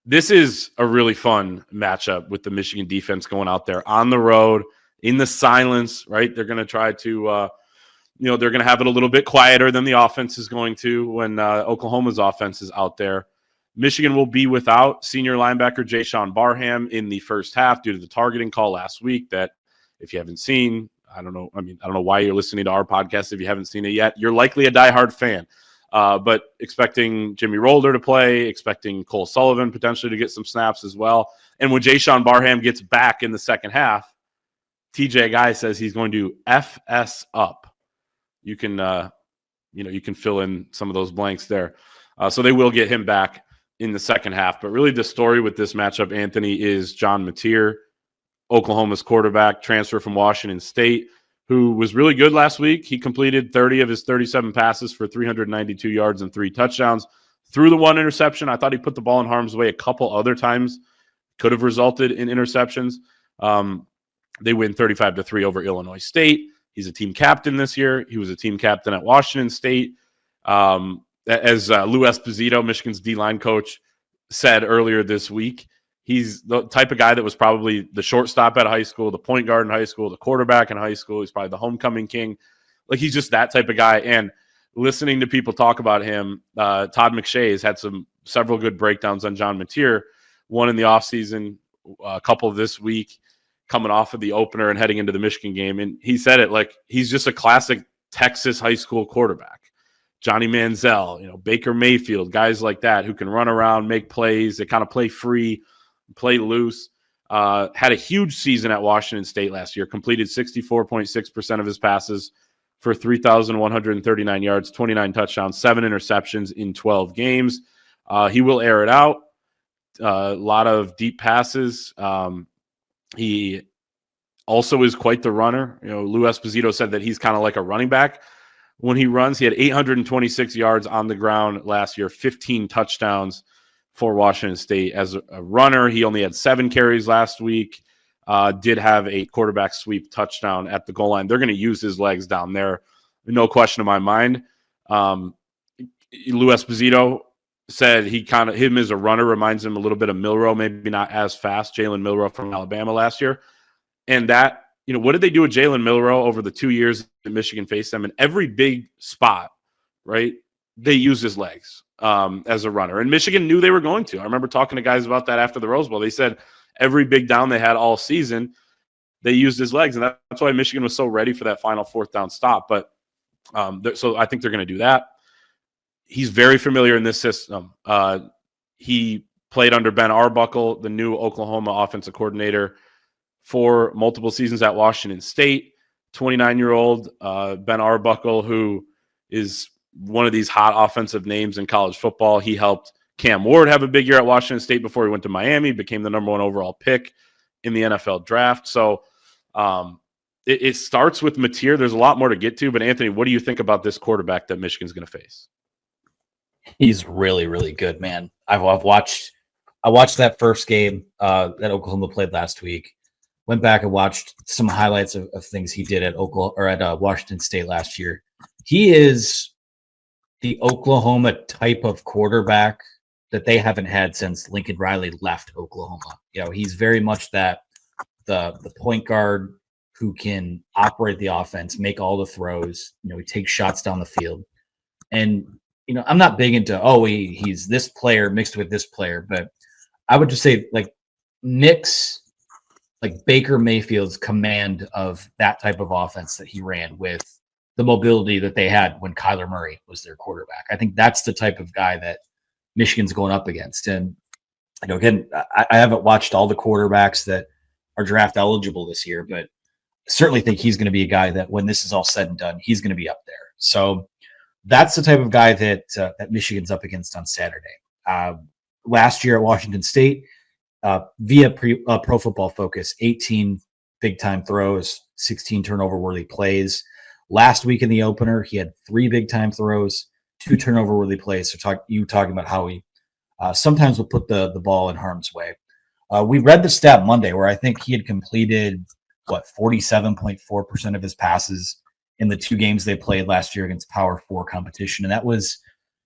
This is a really fun matchup with the Michigan defense going out there on the road in the silence, right? They're going to try to, they're going to have it a little bit quieter than the offense is going to when Oklahoma's offense is out there. Michigan will be without senior linebacker Jayshawn Barham in the first half due to the targeting call last week that, if you haven't seen, I don't know why you're listening to our podcast if you haven't seen it yet. You're likely a diehard fan. But expecting Jimmy Rolder to play, expecting Cole Sullivan potentially to get some snaps as well. And when Jayshawn Barham gets back in the second half, TJ Guy says he's going to FS up. You can, you can fill in some of those blanks there. So they will get him back in the second half. But really the story with this matchup, Anthony, is John Mateer, Oklahoma's quarterback, transfer from Washington State, who was really good last week. He completed 30 of his 37 passes for 392 yards and 3 touchdowns. Threw the 1 interception. I thought he put the ball in harm's way a couple other times. Could have resulted in interceptions. They win 35-3 over Illinois State. He's a team captain this year. He was a team captain at Washington State. As Lou Esposito, Michigan's D-line coach, said earlier this week, he's the type of guy that was probably the shortstop at high school, the point guard in high school, the quarterback in high school. He's probably the homecoming king. Like, he's just that type of guy. And listening to people talk about him, Todd McShay has had several good breakdowns on John Mateer, one in the offseason, a couple this week, coming off of the opener and heading into the Michigan game. And he said it like he's just a classic Texas high school quarterback. Johnny Manziel, Baker Mayfield, guys like that who can run around, make plays. They kind of play free, play loose. Had a huge season at Washington State last year, completed 64.6% of his passes for 3,139 yards, 29 touchdowns, 7 interceptions in 12 games. He will air it out. A lot of deep passes. He also is quite the runner. Lou Esposito said that he's kind of like a running back when he runs. He had 826 yards on the ground last year, 15 touchdowns for Washington State. As a runner, he only had 7 carries last week. Did have a quarterback sweep touchdown at the goal line. They're going to use his legs down there. No question in my mind. Lou Esposito said him as a runner reminds him a little bit of Milroe, maybe not as fast, Jalen Milroe from Alabama last year. And that, what did they do with Jalen Milroe over the 2 years that Michigan faced them? In every big spot, right, they used his legs as a runner. And Michigan knew they were going to. I remember talking to guys about that after the Rose Bowl. They said every big down they had all season, they used his legs. And that's why Michigan was so ready for that final 4th down stop. But so I think they're going to do that. He's very familiar in this system. He played under Ben Arbuckle, the new Oklahoma offensive coordinator, for multiple seasons at Washington State. 29-year-old Ben Arbuckle, who is one of these hot offensive names in college football. He helped Cam Ward have a big year at Washington State before he went to Miami, became the number 1 overall pick in the NFL draft. So it starts with Mateer. There's a lot more to get to. But, Anthony, what do you think about this quarterback that Michigan's going to face? He's really, really good, man. I watched that first game that Oklahoma played last week. Went back and watched some highlights of things he did at Washington State last year. He is the Oklahoma type of quarterback that they haven't had since Lincoln Riley left Oklahoma. He's very much the point guard who can operate the offense, make all the throws. He takes shots down the field. And I'm not big into he's this player mixed with this player, but I would just say mix Baker Mayfield's command of that type of offense that he ran with the mobility that they had when Kyler Murray was their quarterback. I think that's the type of guy that Michigan's going up against. And again, I haven't watched all the quarterbacks that are draft eligible this year, but I certainly think he's going to be a guy that when this is all said and done, he's going to be up there. So that's the type of guy that Michigan's up against on Saturday. Last year at Washington State, via Pro Football Focus, 18 big-time throws, 16 turnover-worthy plays. Last week in the opener, he had 3 big-time throws, 2 turnover-worthy plays. So talking about how he sometimes will put the ball in harm's way. We read the stat Monday where I think he had completed, 47.4% of his passes in the 2 games they played last year against Power 4 competition. And that was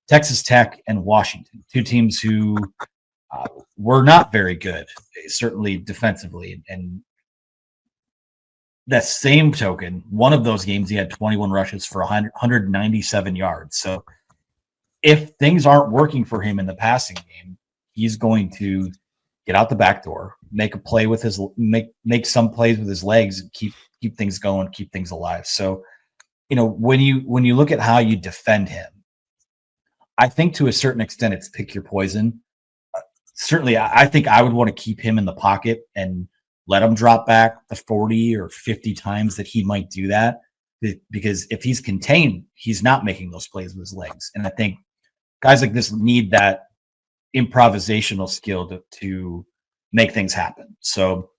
Texas Tech and Washington, 2 teams who were not very good, certainly defensively. And that same token, one of those games, he had 21 rushes for 197 yards. So if things aren't working for him in the passing game, he's going to get out the back door, make a play with his make some plays with his legs, and keep things going, keep things alive. So, when you look at how you defend him, I think to a certain extent it's pick your poison. Certainly, I think I would want to keep him in the pocket and let him drop back the 40 or 50 times that he might do that, because if he's contained, he's not making those plays with his legs. And I think guys like this need that improvisational skill to make things happen. So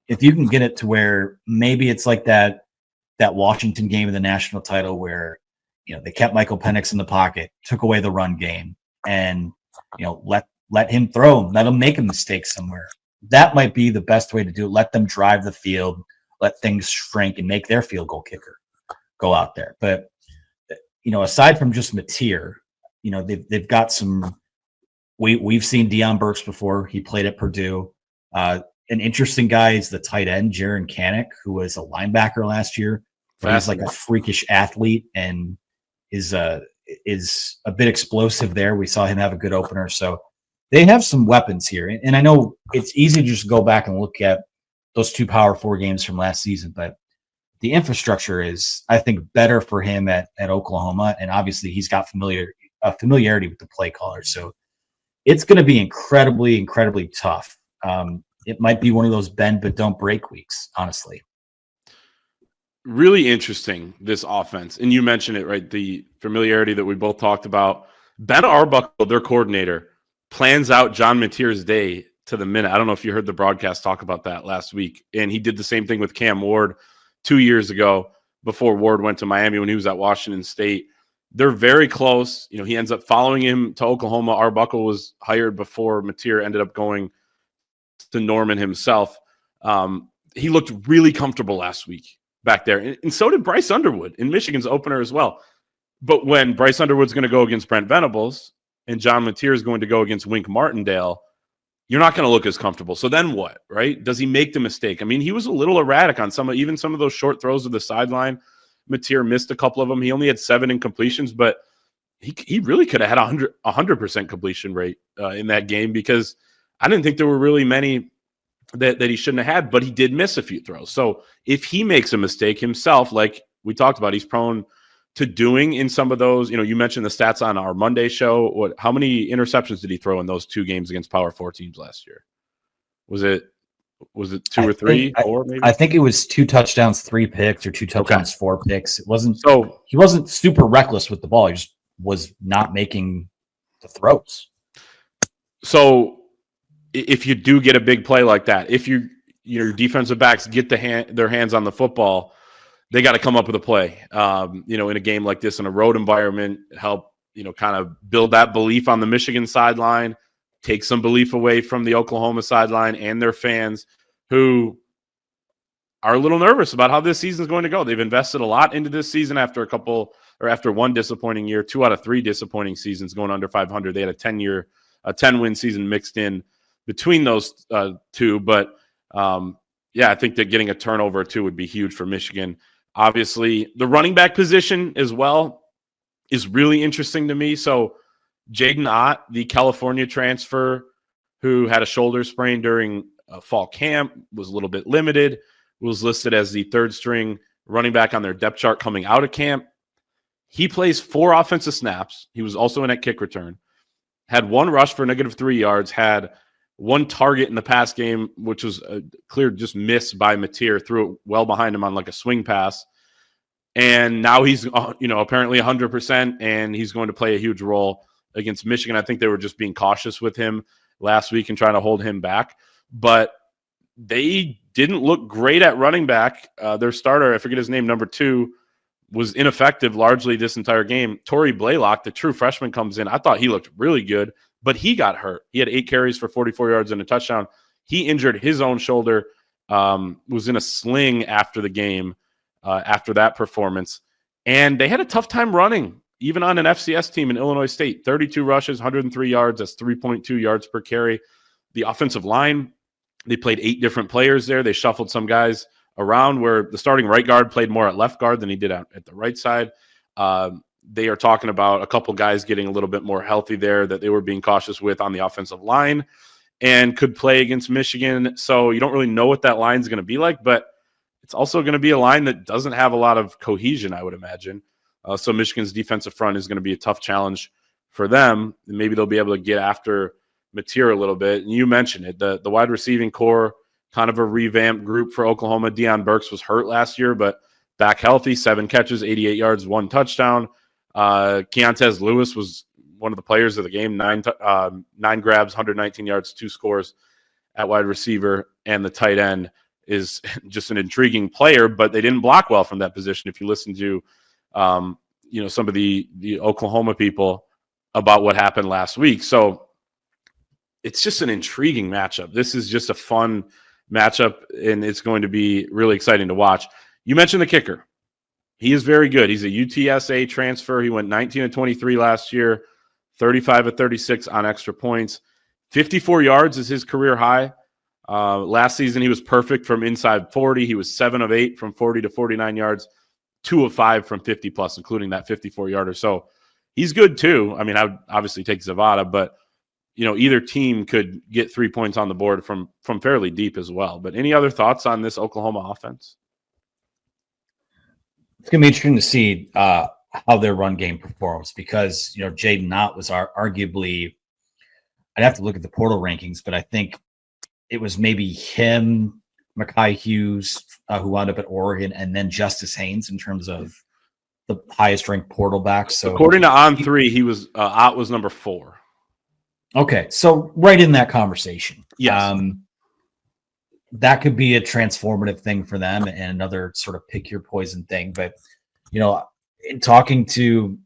if you can get it to where maybe it's like that Washington game in the national title where, they kept Michael Penix in the pocket, took away the run game, and, let him throw, let him make a mistake somewhere. That might be the best way to do it. Let them drive the field, let things shrink, and make their field goal kicker go out there. But, aside from just Mateer, they've got some. We've seen Deion Burks before. He played at Purdue. An interesting guy is the tight end, Jaron Kanek, who was a linebacker last year. But he's like a freakish athlete and is a bit explosive there. We saw him have a good opener. So they have some weapons here. And I know it's easy to just go back and look at those 2 Power 4 games from last season, but the infrastructure is, I think, better for him at Oklahoma. And obviously he's got familiarity with the play caller. So it's going to be incredibly, incredibly tough. It might be one of those bend but don't break weeks, honestly. Really interesting, this offense. And you mentioned it, right? The familiarity that we both talked about. Ben Arbuckle, their coordinator, plans out John Mateer's day to the minute. I don't know if you heard the broadcast talk about that last week. And he did the same thing with Cam Ward 2 years ago before Ward went to Miami when he was at Washington State. They're very close. He ends up following him to Oklahoma. Arbuckle was hired before Mateer ended up going to Norman himself. He looked really comfortable last week back there. And so did Bryce Underwood in Michigan's opener as well. But when Bryce Underwood's going to go against Brent Venables and John Mateer is going to go against Wink Martindale, you're not going to look as comfortable. So then what, right? Does he make the mistake? I mean, he was a little erratic on some of those short throws to the sideline. Mateer missed a couple of them. He only had 7 incompletions, but he really could have had 100% completion rate in that game, because I didn't think there were really many that he shouldn't have had, but he did miss a few throws. So if he makes a mistake himself, like we talked about, he's prone to doing in some of those. You mentioned the stats on our Monday show. How many interceptions did he throw in those 2 games against Power 4 teams last year? Was it 2 or 3, 4 maybe? I think it was 2 touchdowns, 3 picks, or 2 touchdowns, 4 picks. It wasn't he wasn't super reckless with the ball. He just was not making the throws. So if you do get a big play like that, if your defensive backs get their hands on the football, they got to come up with a play. In a game like this, in a road environment, help kind of build that belief on the Michigan sideline, take some belief away from the Oklahoma sideline and their fans, who are a little nervous about how this season is going to go. They've invested a lot into this season after after one disappointing year, 2 out of 3 disappointing seasons going under 500. They had a 10-win season mixed in between those 2. But I think that getting a turnover or 2 would be huge for Michigan. Obviously, the running back position as well is really interesting to me. So Jaden Ott, the California transfer who had a shoulder sprain during fall camp, was a little bit limited, was listed as the 3rd string running back on their depth chart coming out of camp. He plays 4 offensive snaps. He was also in at kick return, had 1 rush for -3 yards, had 1 target in the pass game, which was a clear just miss by Mateer, threw it well behind him on like a swing pass. And now he's, apparently 100%, and he's going to play a huge role against Michigan. I think they were just being cautious with him last week and trying to hold him back. But they didn't look great at running back. Their starter, I forget his name, number 2, was ineffective largely this entire game. Torrey Blaylock, the true freshman, comes in. I thought he looked really good, but he got hurt. He had 8 carries for 44 yards and a touchdown. He injured his own shoulder, was in a sling after the game, after that performance. And they had a tough time running, even on an FCS team in Illinois State. 32 rushes, 103 yards. That's 3.2 yards per carry. The offensive line, they played 8 different players there. They shuffled some guys around where the starting right guard played more at left guard than he did at the right side. They are talking about a couple guys getting a little bit more healthy there that they were being cautious with on the offensive line and could play against Michigan. So you don't really know what that line is going to be like, but it's also going to be a line that doesn't have a lot of cohesion, I would imagine. So Michigan's defensive front is going to be a tough challenge for them. And maybe they'll be able to get after material a little bit. And you mentioned it, the wide receiving core, kind of a revamped group for Oklahoma. Deion Burks was hurt last year, but back healthy, 7 catches, 88 yards, 1 touchdown. Keontez Lewis was one of the players of the game, 9 grabs, 119 yards, 2 scores at wide receiver. And the tight end is just an intriguing player, but they didn't block well from that position. If you listen to, some of the Oklahoma people about what happened last week. So it's just an intriguing matchup. This is just a fun matchup, and it's going to be really exciting to watch. You mentioned the kicker. He is very good. He's a UTSA transfer. He went 19-23 last year, 35-36 on extra points. 54 yards is his career high. Last season, he was perfect from inside 40. He was 7 of 8 from 40 to 49 yards, 2 of 5 from 50 plus, including that 54-yarder. So he's good too. I mean, I would obviously take Zavada, but either team could get 3 points on the board from fairly deep as well. But any other thoughts on this Oklahoma offense? It's going to be interesting to see how their run game performs because, Jaden Knott was arguably, I'd have to look at the portal rankings, but I think it was maybe him, Mekhi Hughes, who wound up at Oregon, and then Justice Haynes in terms of the highest ranked portal backs. So according to On3, he was Ott was number 4. Okay, so right in that conversation. Yes. That could be a transformative thing for them and another sort of pick your poison thing. But, in talking to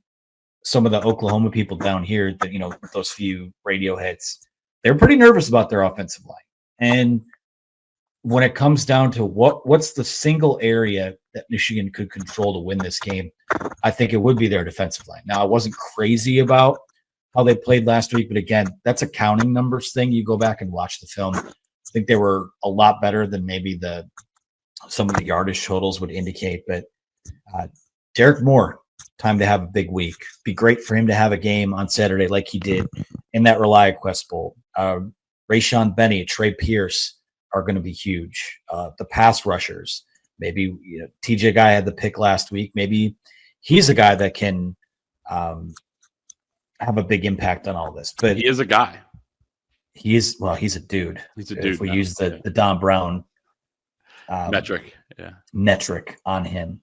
some of the Oklahoma people down here, that those few radio hits, they're pretty nervous about their offensive line. And when it comes down to what's the single area that Michigan could control to win this game, I think it would be their defensive line. Now, I wasn't crazy about how they played last week, but again, that's a counting numbers thing. You go back and watch the film. I think they were a lot better than maybe some of the yardage totals would indicate. But Derek Moore, time to have a big week. Be great for him to have a game on Saturday like he did in that ReliaQuest Bowl. Rayshon Benny, Trey Pierce are going to be huge. The pass rushers, maybe TJ Guy had the pick last week. Maybe he's a guy that can have a big impact on all this. But he is a guy. He's a dude. He's a dude. If we use the Don Brown metric, metric on him.